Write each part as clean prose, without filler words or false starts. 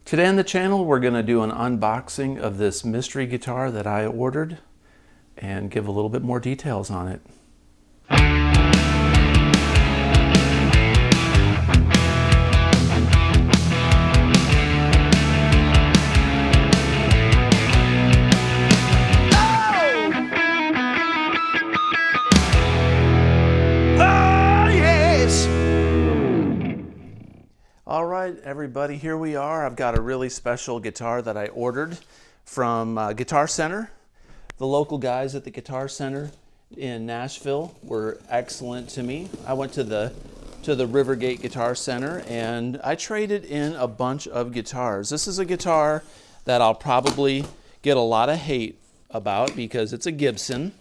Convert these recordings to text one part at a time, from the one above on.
Today on the channel, we're going to do an unboxing of this mystery guitar that I ordered and give a little bit more details on it. All right, everybody, here we are. I've got a really special guitar that I ordered from Guitar Center. The local guys at the Guitar Center in Nashville were excellent to me. I went to the Rivergate Guitar Center and I traded in a bunch of guitars. This is a guitar that I'll probably get a lot of hate about because it's a Gibson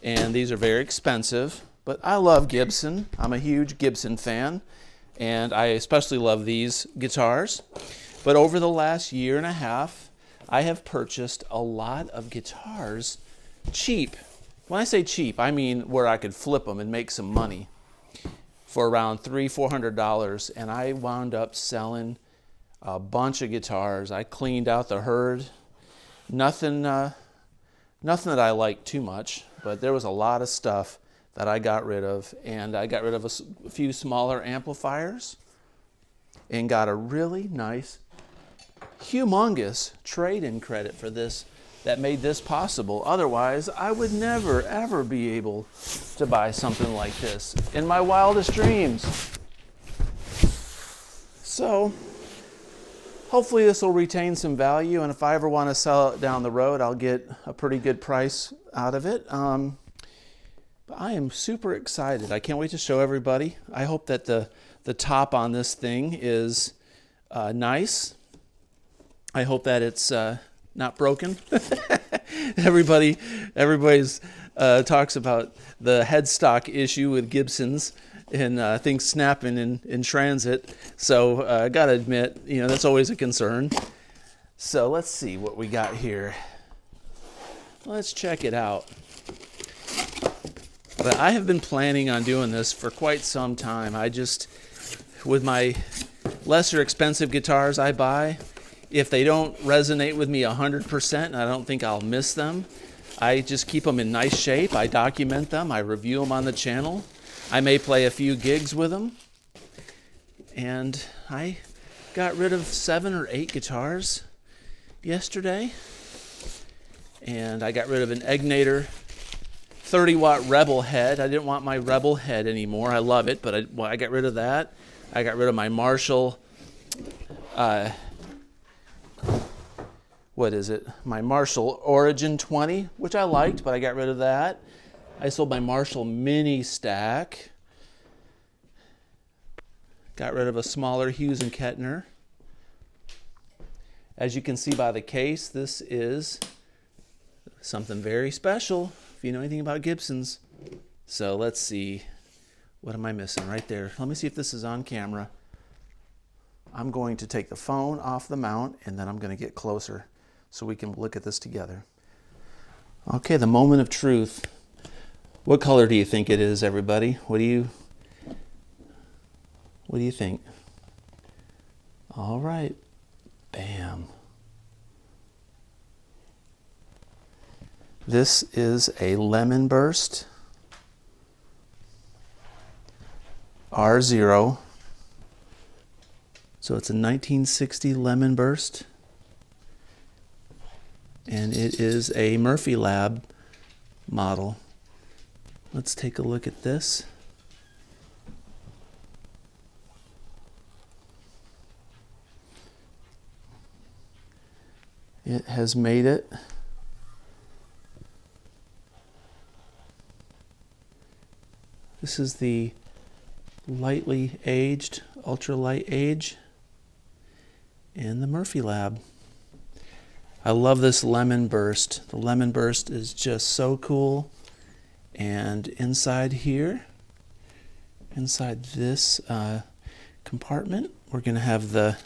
and these are very expensive, but I love Gibson. I'm a huge Gibson fan. And I especially love these guitars. But over the last year and a half, I have purchased a lot of guitars cheap. When I say cheap, I mean where I could flip them and make some money for around $300-400. And I wound up selling a bunch of guitars. I cleaned out the herd. Nothing that I liked too much, but there was a lot of stuff that I got rid of, and I got rid of a few smaller amplifiers and got a really nice, humongous trade-in credit for this that made this possible. Otherwise, I would never, ever be able to buy something like this in my wildest dreams. So, hopefully this will retain some value, and if I ever want to sell it down the road, I'll get a pretty good price out of it. But I am super excited. I can't wait to show everybody. I hope that the top on this thing is nice. I hope that it's not broken. Everybody's talks about the headstock issue with Gibsons and things snapping in transit. So I gotta admit, that's always a concern. So let's see what we got here. Let's check it out. But I have been planning on doing this for quite some time. With my lesser expensive guitars I buy, if they don't resonate with me 100%, and I don't think I'll miss them, I just keep them in nice shape. I document them. I review them on the channel. I may play a few gigs with them. And I got rid of 7 or 8 guitars yesterday. And I got rid of an Egnater 30-watt Rebel head. I didn't want my Rebel head anymore. I love it, but I got rid of that. I got rid of my Marshall, my Marshall Origin 20, which I liked, but I got rid of that. I sold my Marshall Mini Stack. Got rid of a smaller Hughes and Kettner. As you can see by the case, this is something very special. If you know anything about Gibsons. So let's see. What am I missing right there? Let me see if this is on camera. I'm going to take the phone off the mount and then I'm going to get closer so we can look at this together. Okay, the moment of truth. What color do you think it is, everybody? What do you think? All right. Bam. This is a Lemon Burst R0. So it's a 1960 Lemon Burst. And it is a Murphy Lab model. Let's take a look at this. It has made it. This is the lightly aged, ultralight age, and the Murphy Lab. I love this Lemon Burst. The Lemon Burst is just so cool. And inside here, inside this compartment, we're going to have the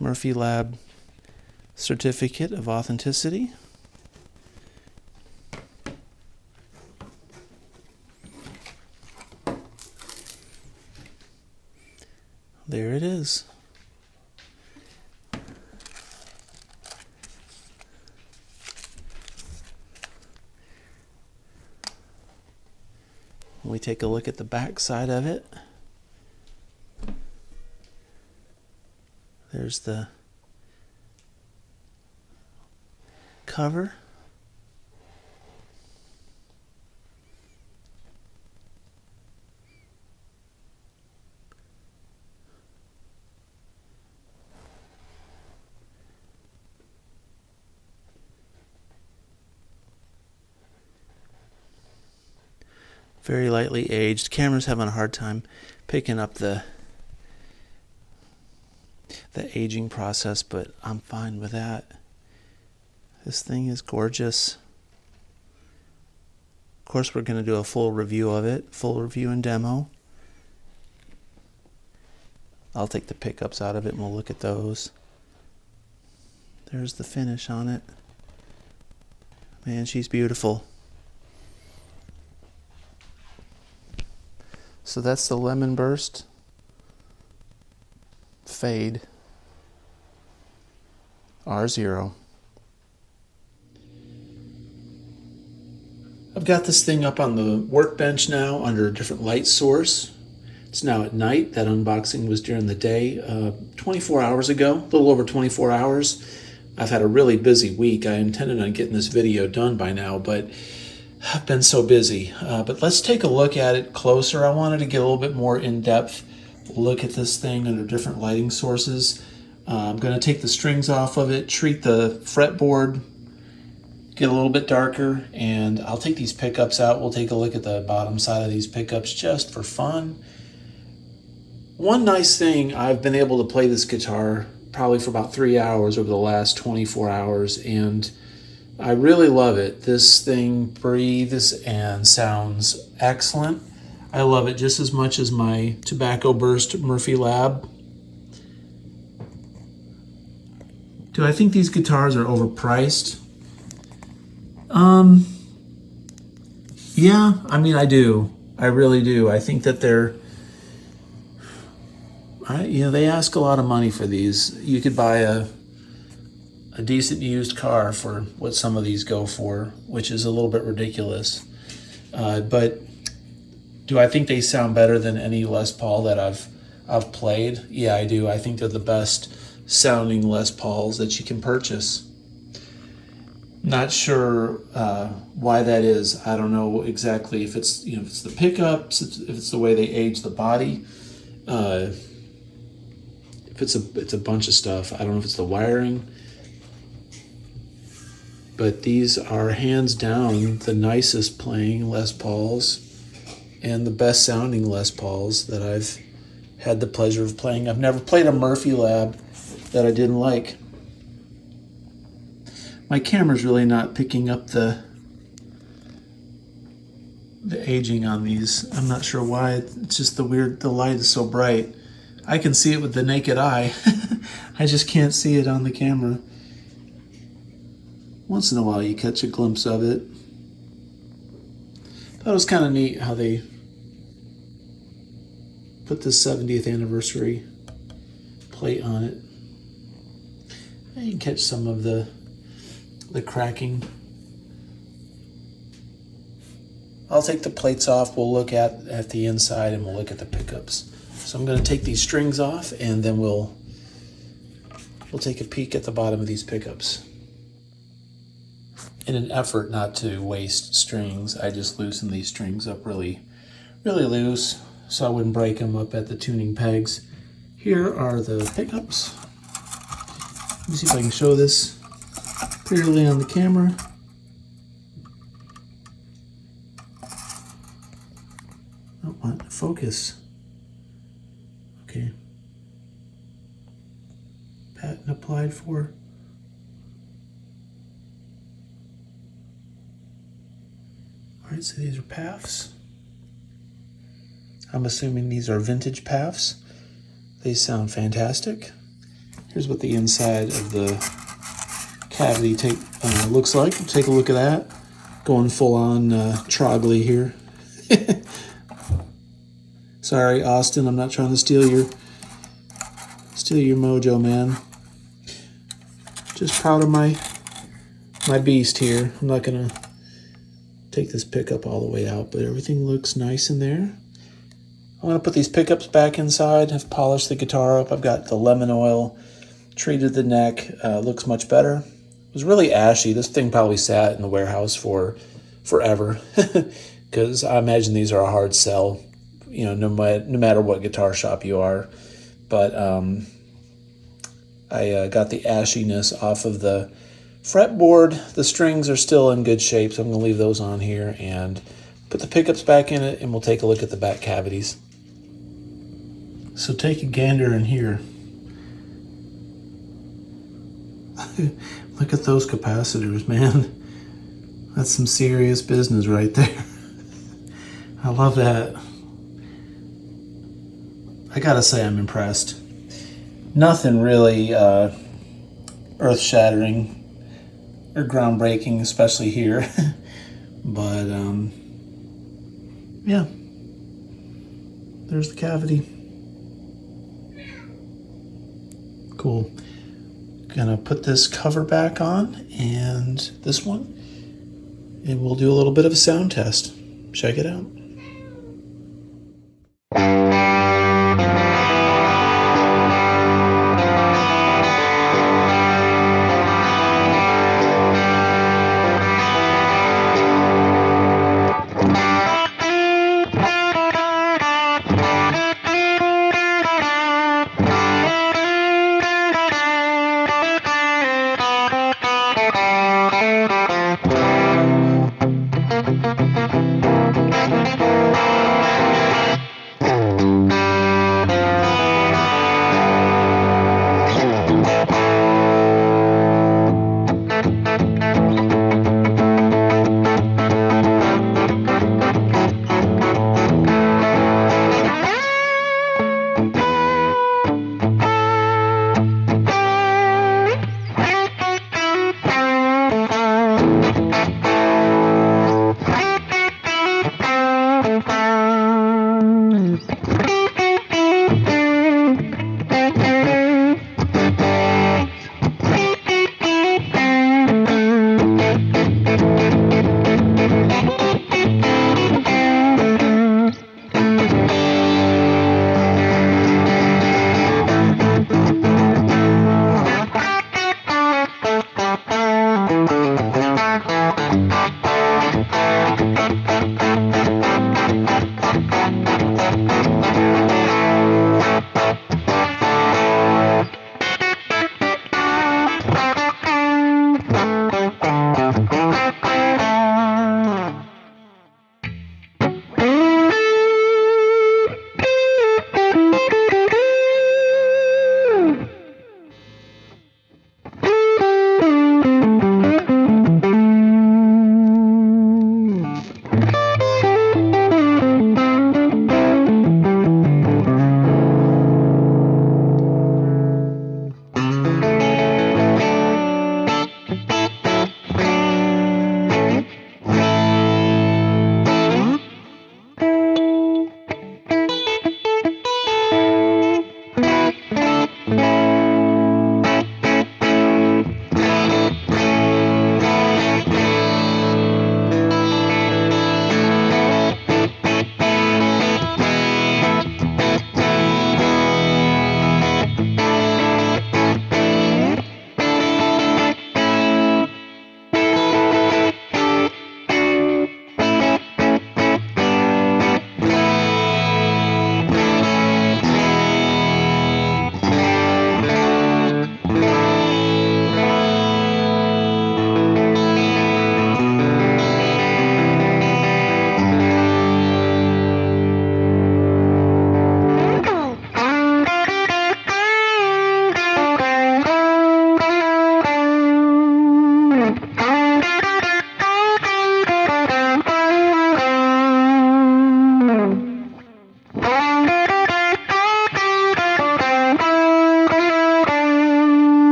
Murphy Lab certificate of authenticity. There it is. We take a look at the back side of it. There's the cover. Very lightly aged. Camera's having a hard time picking up the aging process, but I'm fine with that. This thing is gorgeous. Of course, we're going to do a full review of it, full review and demo. I'll take the pickups out of it and we'll look at those. There's the finish on it. Man, she's beautiful. So that's the Lemon Burst Fade R0. I've got this thing up on the workbench now under a different light source. It's now at night. That unboxing was during the day, 24 hours ago, a little over 24 hours. I've had a really busy week. I intended on getting this video done by now, but I've been so busy. But let's take a look at it closer. I wanted to get a little bit more in-depth look at this thing under different lighting sources. I'm going to take the strings off of it, treat the fretboard, get a little bit darker, and I'll take these pickups out. We'll take a look at the bottom side of these pickups just for fun. One nice thing, I've been able to play this guitar probably for about 3 hours over the last 24 hours, and I really love it. This thing breathes and sounds excellent. I love it just as much as my Tobacco Burst Murphy Lab. Do I think these guitars are overpriced? Yeah, I mean, I do. I really do. I think that they're, they ask a lot of money for these. You could buy a decent used car for what some of these go for, which is a little bit ridiculous. But do I think they sound better than any Les Paul that I've played? Yeah, I do. I think they're the best sounding Les Pauls that you can purchase. Not sure why that is. I don't know exactly if it's if it's the pickups, if it's the way they age the body, if it's a bunch of stuff. I don't know if it's the wiring, but these are hands down the nicest playing Les Pauls and the best sounding Les Pauls that I've had the pleasure of playing. I've never played a Murphy Lab that I didn't like. My camera's really not picking up the aging on these. I'm not sure why. It's just the light is so bright. I can see it with the naked eye. I just can't see it on the camera. Once in a while you catch a glimpse of it. Thought it was kind of neat how they put the 70th anniversary plate on it. And you can catch some of the cracking. I'll take the plates off. We'll look at the inside and we'll look at the pickups. So I'm going to take these strings off and then we'll take a peek at the bottom of these pickups. In an effort not to waste strings, I just loosen these strings up really, really loose so I wouldn't break them up at the tuning pegs. Here are the pickups. Let me see if I can show this clearly on the camera. I don't want to focus. Okay. Patent applied for. Alright, so these are PAFs. I'm assuming these are vintage PAFs. They sound fantastic. Here's what the inside of the cavity tape looks like. Take a look at that. Going full on Trogley here. Sorry, Austin, I'm not trying to steal your mojo, man. Just proud of my beast here. I'm not gonna take this pickup all the way out, but everything looks nice in there. I'm going to put these pickups back inside. I've polished the guitar up. I've got the lemon oil, treated the neck. Looks much better. It was really ashy. This thing probably sat in the warehouse for forever because I imagine these are a hard sell, no matter what guitar shop you are. But I got the ashiness off of the fretboard. The strings are still in good shape, so I'm going to leave those on here and put the pickups back in it, and we'll take a look at the back cavities. So take a gander in here. Look at those capacitors, man. That's some serious business right there. I love that. I gotta say I'm impressed. Nothing really earth-shattering or groundbreaking, especially here. But yeah, there's the cavity. Cool. Gonna put this cover back on and this one, and we'll do a little bit of a sound test. Check it out.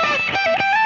Let's go!